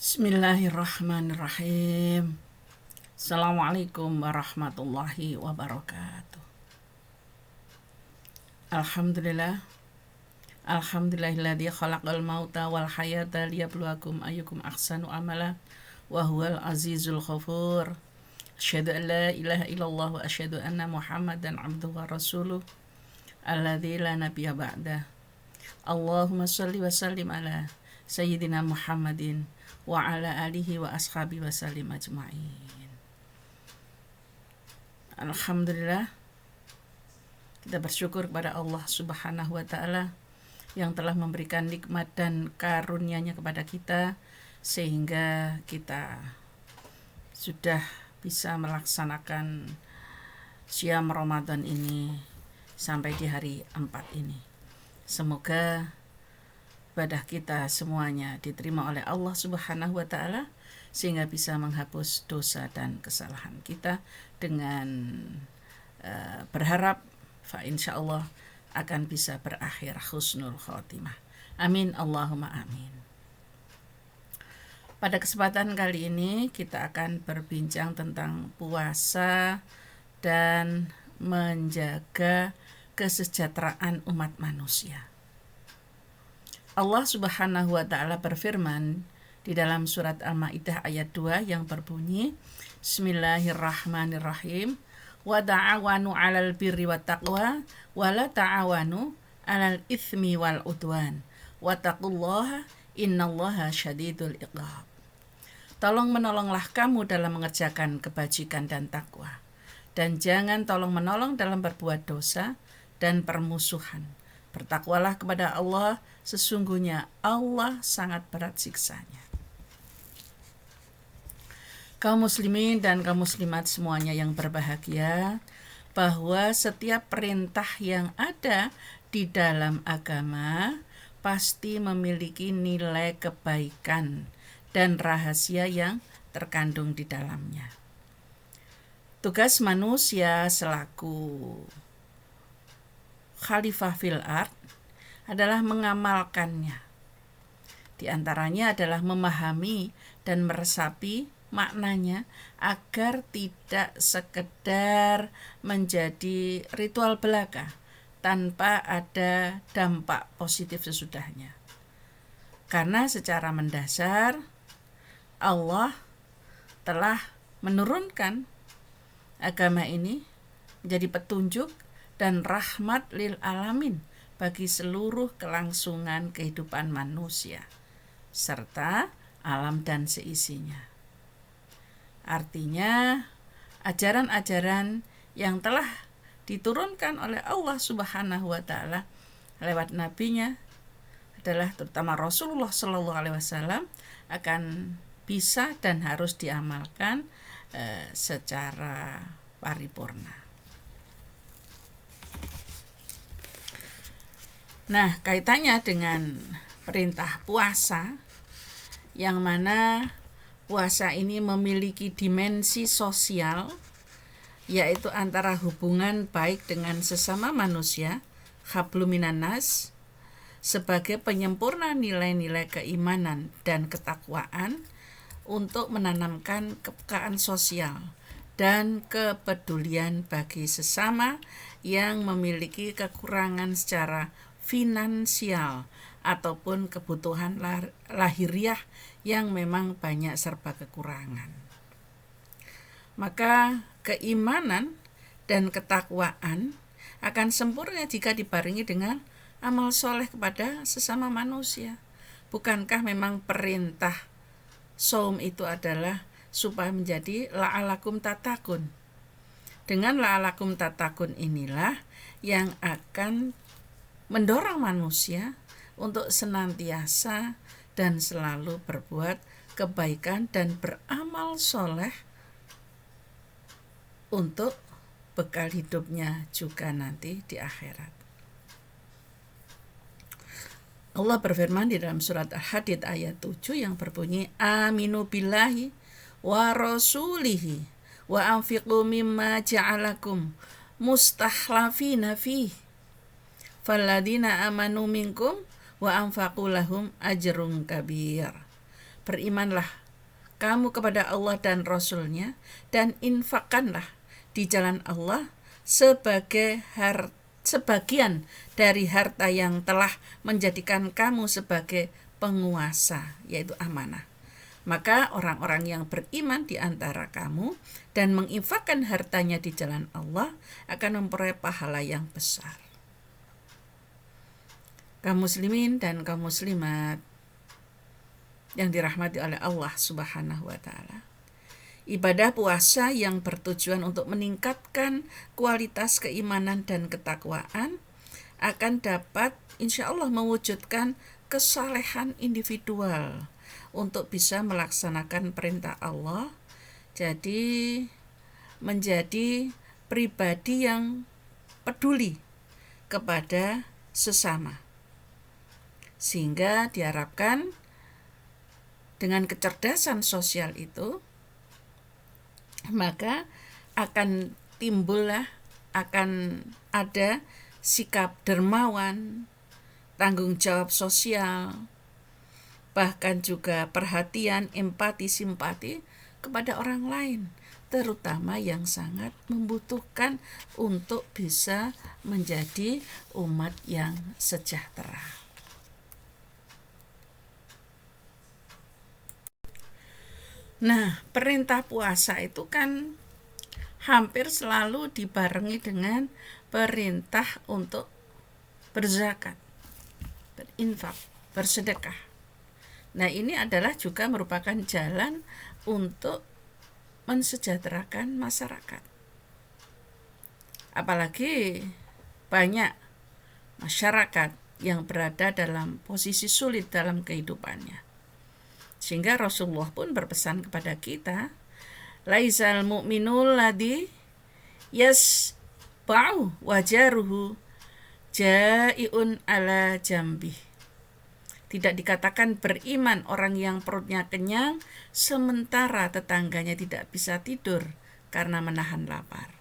Bismillahirrahmanirrahim. Assalamualaikum warahmatullahi wabarakatuh. Alhamdulillah. Alhamdulillahilladzi khalaqal mauta wal hayata liyabluwakum ayyukum ahsanu amala wa huwal azizul ghafur. Asyhadu an la ilaha illallah wa asyhadu anna Muhammadan abduhu wa rasuluh alladzi la nabiyya ba'dah. Allahumma shalli wa sallim ala sayyidina Muhammadin wa ala alihi wa ashabi wa sallim ajma'in. Alhamdulillah, kita bersyukur kepada Allah Subhanahu wa ta'ala yang telah memberikan nikmat dan karunia-Nya kepada kita sehingga kita sudah bisa melaksanakan Syam Ramadan ini sampai di hari 4 ini. Semoga ibadah kita semuanya diterima oleh Allah Subhanahu wa ta'ala sehingga bisa menghapus dosa dan kesalahan kita dengan berharap insyaallah akan bisa berakhir husnul khotimah. Amin Allahumma amin. Pada kesempatan kali ini kita akan berbincang tentang puasa dan menjaga kesejahteraan umat manusia. Allah Subhanahu wa ta'ala berfirman di dalam surat Al-Maidah ayat 2 yang berbunyi Bismillahirrahmanirrahim wa ta'awanu 'alal birri wat taqwa wa la ta'awanu 'alal itsmi wal udwan wattaqullaha innallaha syadidul iqab. Tolong menolonglah kamu dalam mengerjakan kebajikan dan takwa, dan jangan tolong menolong dalam berbuat dosa dan permusuhan. Bertakwalah kepada Allah, sesungguhnya Allah sangat berat siksanya. Kaum muslimin dan kaum muslimat semuanya yang berbahagia, bahwa setiap perintah yang ada di dalam agama pasti memiliki nilai kebaikan dan rahasia yang terkandung di dalamnya. Tugas manusia selaku khalifah fil ard adalah mengamalkannya. Di antaranya adalah memahami dan meresapi maknanya agar tidak sekedar menjadi ritual belaka tanpa ada dampak positif sesudahnya. Karena secara mendasar Allah telah menurunkan agama ini menjadi petunjuk dan rahmat lil alamin bagi seluruh kelangsungan kehidupan manusia serta alam dan seisinya. Artinya ajaran-ajaran yang telah diturunkan oleh Allah Subhanahu wa ta'ala lewat nabinya adalah terutama Rasulullah sallallahu alaihi wasallam akan bisa dan harus diamalkan secara paripurna. Nah, kaitannya dengan perintah puasa, yang mana puasa ini memiliki dimensi sosial, yaitu antara hubungan baik dengan sesama manusia, hablum minan nas, sebagai penyempurna nilai-nilai keimanan dan ketakwaan untuk menanamkan kepekaan sosial dan kepedulian bagi sesama yang memiliki kekurangan secara finansial ataupun kebutuhan lahiriah yang memang banyak serba kekurangan. Maka keimanan dan ketakwaan akan sempurna jika dibarengi dengan amal soleh kepada sesama manusia. Bukankah memang perintah shaum itu adalah supaya menjadi la'alakum tatakun? Dengan la'alakum tatakun inilah yang akan mendorong manusia untuk senantiasa dan selalu berbuat kebaikan dan beramal soleh untuk bekal hidupnya juga nanti di akhirat. Allah berfirman di dalam surat Al-Hadid ayat 7 yang berbunyi Aminu billahi wa rasulihi wa anfiqu mimma ja'alakum mustakhlafina fihi falladina amanu minkum wa anfaqu lahum ajrun kabir. berimanlah kamu kepada Allah dan Rasul-Nya, dan infakkanlah di jalan Allah sebagian dari harta yang telah menjadikan kamu sebagai penguasa, yaitu amanah. Maka orang-orang yang beriman di antara kamu dan menginfakkan hartanya di jalan Allah akan memperoleh pahala yang besar. Kaum muslimin dan kaum muslimat yang dirahmati oleh Allah Subhanahu wa taala. Ibadah puasa yang bertujuan untuk meningkatkan kualitas keimanan dan ketakwaan akan dapat insya Allah mewujudkan kesalehan individual untuk bisa melaksanakan perintah Allah, jadi menjadi pribadi yang peduli kepada sesama, sehingga diharapkan dengan kecerdasan sosial itu maka akan ada sikap dermawan, tanggung jawab sosial, bahkan juga perhatian, empati, simpati kepada orang lain, terutama yang sangat membutuhkan untuk bisa menjadi umat yang sejahtera. Nah, perintah puasa itu kan hampir selalu dibarengi dengan perintah untuk berzakat, berinfak, bersedekah. Nah, ini adalah juga merupakan jalan untuk mensejahterakan masyarakat. Apalagi banyak masyarakat yang berada dalam posisi sulit dalam kehidupannya. Sehingga Rasulullah pun berpesan kepada kita, laisal mu'minul ladzi yasba'u wajaruhu jai'un ala jambih. Tidak dikatakan beriman orang yang perutnya kenyang sementara tetangganya tidak bisa tidur karena menahan lapar.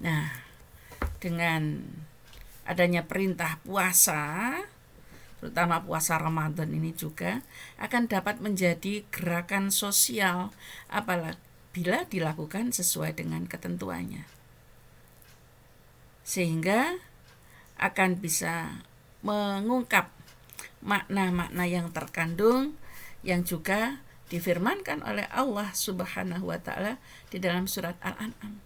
Nah, dengan adanya perintah puasa, terutama puasa Ramadan ini juga akan dapat menjadi gerakan sosial apabila dilakukan sesuai dengan ketentuannya. Sehingga akan bisa mengungkap makna-makna yang terkandung yang juga difirmankan oleh Allah Subhanahu wa taala di dalam surat Al-An'am.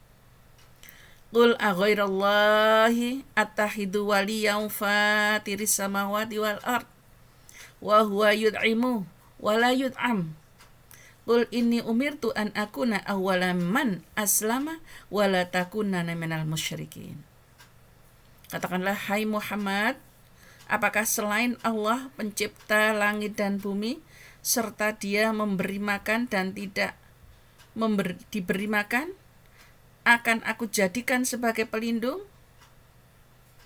Qul aghairallahi attahidu waliyan fatiris samawati wal ard wa huwa yud'imu wa la yud'am. Qul inni umirtu an akuna awwala man aslama wa la takunanna minal musyrikin. Katakanlah, hai Muhammad, apakah selain Allah pencipta langit dan bumi, serta dia memberi makan dan tidak diberi makan, akan aku jadikan sebagai pelindung?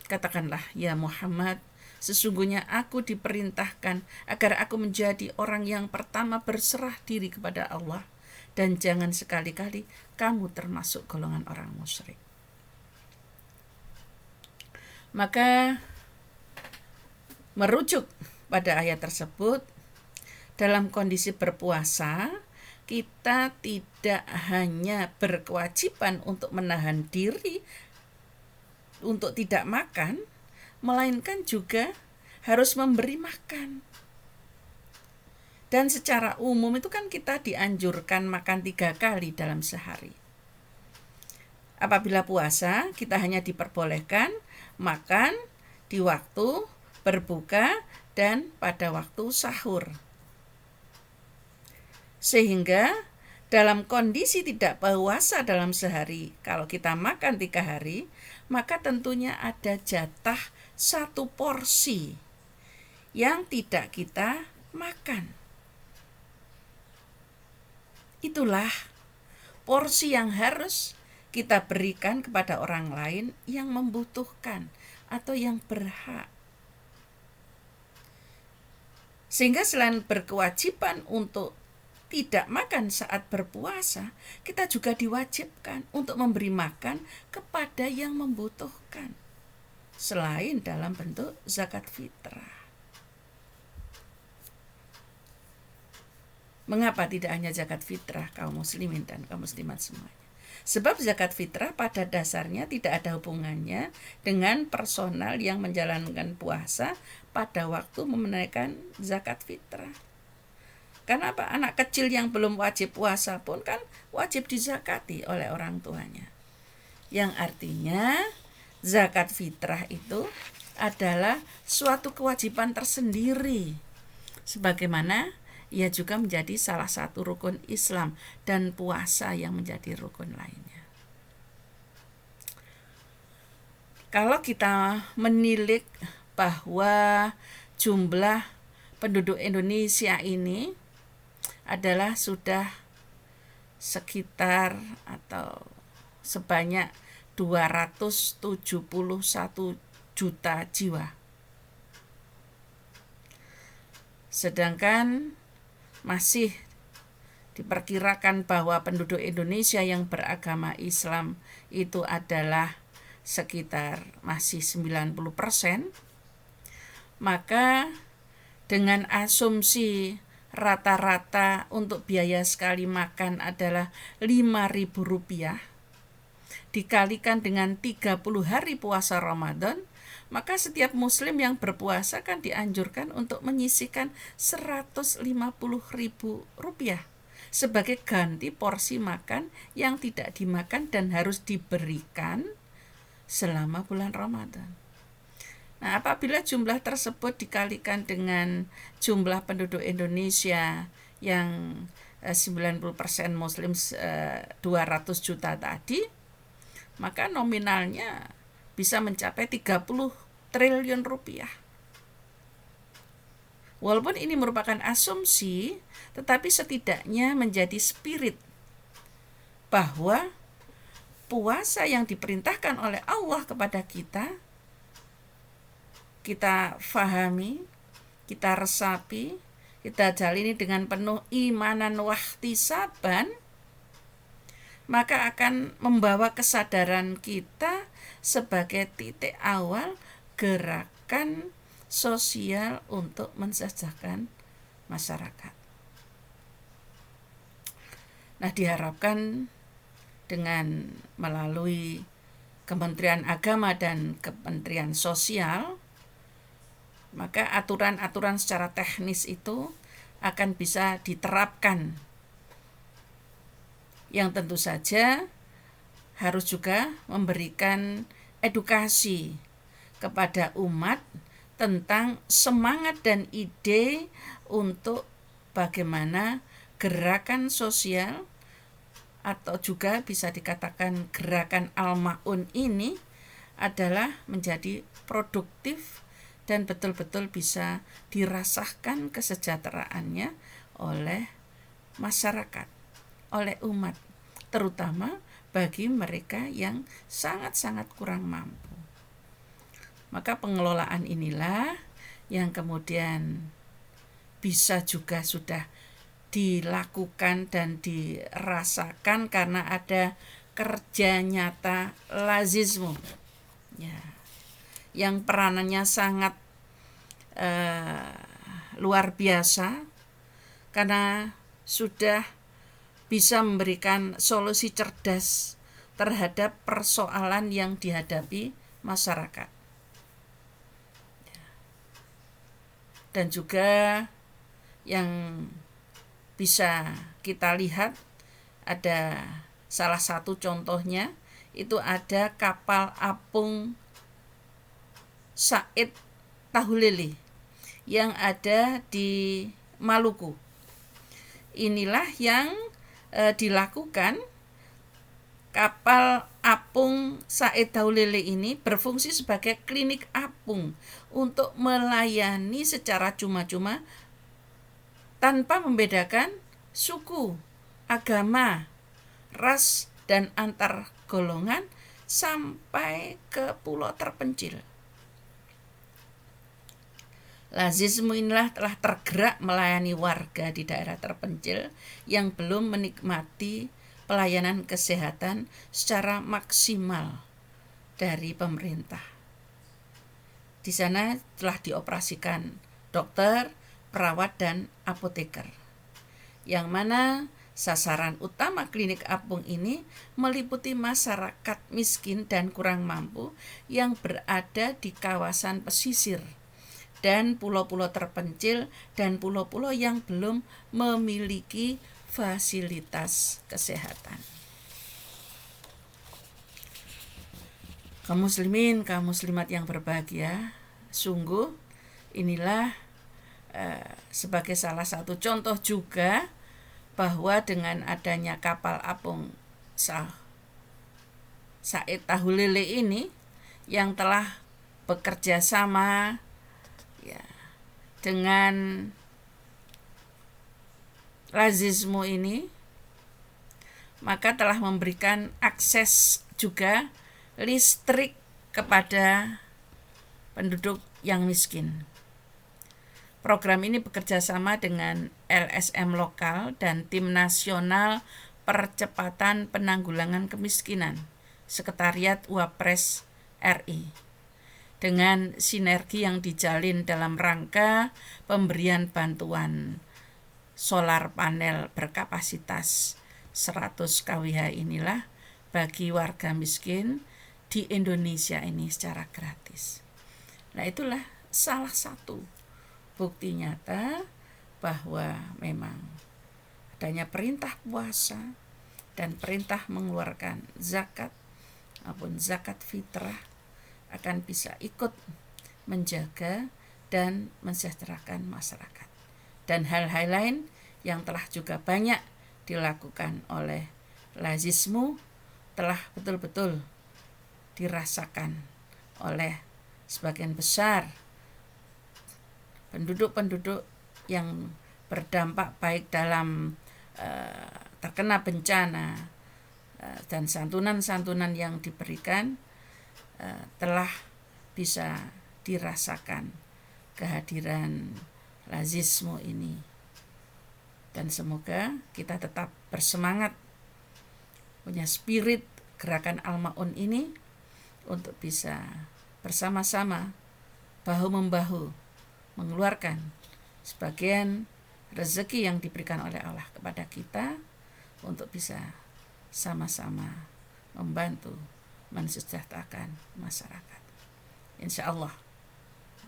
Katakanlah, ya Muhammad, sesungguhnya aku diperintahkan agar aku menjadi orang yang pertama berserah diri kepada Allah, dan jangan sekali-kali kamu termasuk golongan orang musyrik. Maka merujuk pada ayat tersebut, dalam kondisi berpuasa, kita tidak hanya berkewajiban untuk menahan diri untuk tidak makan, melainkan juga harus memberi makan. Dan secara umum itu kan kita dianjurkan makan 3 kali dalam sehari. Apabila puasa, kita hanya diperbolehkan makan di waktu berbuka dan pada waktu sahur. Sehingga dalam kondisi tidak puasa dalam sehari, kalau kita makan 3 hari, maka tentunya ada jatah 1 porsi yang tidak kita makan. Itulah porsi yang harus kita berikan kepada orang lain yang membutuhkan atau yang berhak. Sehingga selain berkewajiban untuk tidak makan saat berpuasa, kita juga diwajibkan untuk memberi makan kepada yang membutuhkan, selain dalam bentuk zakat fitrah. Mengapa tidak hanya zakat fitrah kaum muslimin dan kaum muslimat semuanya? Sebab zakat fitrah pada dasarnya tidak ada hubungannya dengan personal yang menjalankan puasa pada waktu menunaikan zakat fitrah. Karena apa? Anak kecil yang belum wajib puasa pun kan wajib dizakati oleh orang tuanya. Yang artinya zakat fitrah itu adalah suatu kewajiban tersendiri. Sebagaimana ia juga menjadi salah satu rukun Islam dan puasa yang menjadi rukun lainnya. Kalau kita menilik bahwa jumlah penduduk Indonesia ini adalah sudah sekitar atau sebanyak 271 juta jiwa. Sedangkan masih diperkirakan bahwa penduduk Indonesia yang beragama Islam itu adalah sekitar masih 90%, maka dengan asumsi rata-rata untuk biaya sekali makan adalah Rp5.000 dikalikan dengan 30 hari puasa Ramadan, maka setiap muslim yang berpuasa kan dianjurkan untuk menyisihkan Rp150.000 sebagai ganti porsi makan yang tidak dimakan dan harus diberikan selama bulan Ramadan. Nah, apabila jumlah tersebut dikalikan dengan jumlah penduduk Indonesia yang 90% muslim 200 juta tadi, maka nominalnya bisa mencapai 30 triliun rupiah. Walaupun ini merupakan asumsi, tetapi setidaknya menjadi spirit bahwa puasa yang diperintahkan oleh Allah kepada kita fahami, kita resapi, kita jalani dengan penuh imanan wahtisaban, maka akan membawa kesadaran kita sebagai titik awal gerakan sosial untuk mensejahterakan masyarakat. Nah, diharapkan dengan melalui Kementerian Agama dan Kementerian Sosial, maka aturan-aturan secara teknis itu akan bisa diterapkan, yang tentu saja harus juga memberikan edukasi kepada umat tentang semangat dan ide untuk bagaimana gerakan sosial atau juga bisa dikatakan gerakan Al-Ma'un ini adalah menjadi produktif dan betul-betul bisa dirasakan kesejahteraannya oleh masyarakat, oleh umat, terutama bagi mereka yang sangat-sangat kurang mampu. Maka pengelolaan inilah yang kemudian bisa juga sudah dilakukan dan dirasakan karena ada kerja nyata lazisme, ya, yang peranannya sangat luar biasa karena sudah bisa memberikan solusi cerdas terhadap persoalan yang dihadapi masyarakat. Dan juga yang bisa kita lihat ada salah satu contohnya itu ada kapal apung Said Tahulili yang ada di Maluku. Inilah yang dilakukan. Kapal apung Said Tahulili ini berfungsi sebagai klinik apung untuk melayani secara cuma-cuma tanpa membedakan suku, agama, ras, dan antar golongan sampai ke pulau terpencil. Lazisme inilah telah tergerak melayani warga di daerah terpencil yang belum menikmati pelayanan kesehatan secara maksimal dari pemerintah. Di sana telah dioperasikan dokter, perawat, dan apoteker yang mana sasaran utama klinik apung ini meliputi masyarakat miskin dan kurang mampu yang berada di kawasan pesisir dan pulau-pulau terpencil dan pulau-pulau yang belum memiliki fasilitas kesehatan. Kaum muslimin, kaum muslimat yang berbahagia, sungguh inilah sebagai salah satu contoh juga bahwa dengan adanya kapal apung Said Tahulele ini yang telah bekerja sama ya, dengan Lazismu ini, maka telah memberikan akses juga listrik kepada penduduk yang miskin. Program ini bekerja sama dengan LSM lokal dan Tim Nasional Percepatan Penanggulangan Kemiskinan, Sekretariat Wapres RI, dengan sinergi yang dijalin dalam rangka pemberian bantuan solar panel berkapasitas 100 kWh inilah bagi warga miskin di Indonesia ini secara gratis. Nah, itulah salah satu bukti nyata bahwa memang adanya perintah puasa dan perintah mengeluarkan zakat maupun zakat fitrah akan bisa ikut menjaga dan mensejahterakan masyarakat. Dan hal-hal lain yang telah juga banyak dilakukan oleh Lazismu telah betul-betul dirasakan oleh sebagian besar penduduk-penduduk yang berdampak baik dalam terkena bencana dan santunan-santunan yang diberikan telah bisa dirasakan kehadiran Lazismu ini. Dan semoga kita tetap bersemangat punya spirit gerakan Al-Ma'un ini untuk bisa bersama-sama bahu-membahu mengeluarkan sebagian rezeki yang diberikan oleh Allah kepada kita untuk bisa sama-sama membantu mensejahterakan masyarakat. Insya Allah.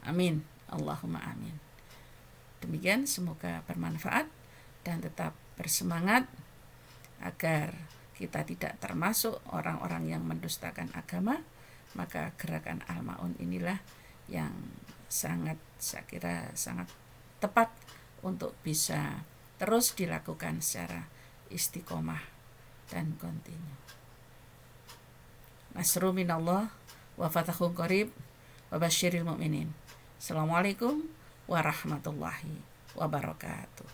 Amin. Allahumma amin. Demikian, semoga bermanfaat dan tetap bersemangat agar kita tidak termasuk orang-orang yang mendustakan agama. Maka gerakan Al-Ma'un inilah yang saya kira sangat tepat untuk bisa terus dilakukan secara istiqomah dan kontinu. Nasru minallah wa fathun qarib wa basyiril mu'minin. Assalamualaikum warahmatullahi wabarakatuh.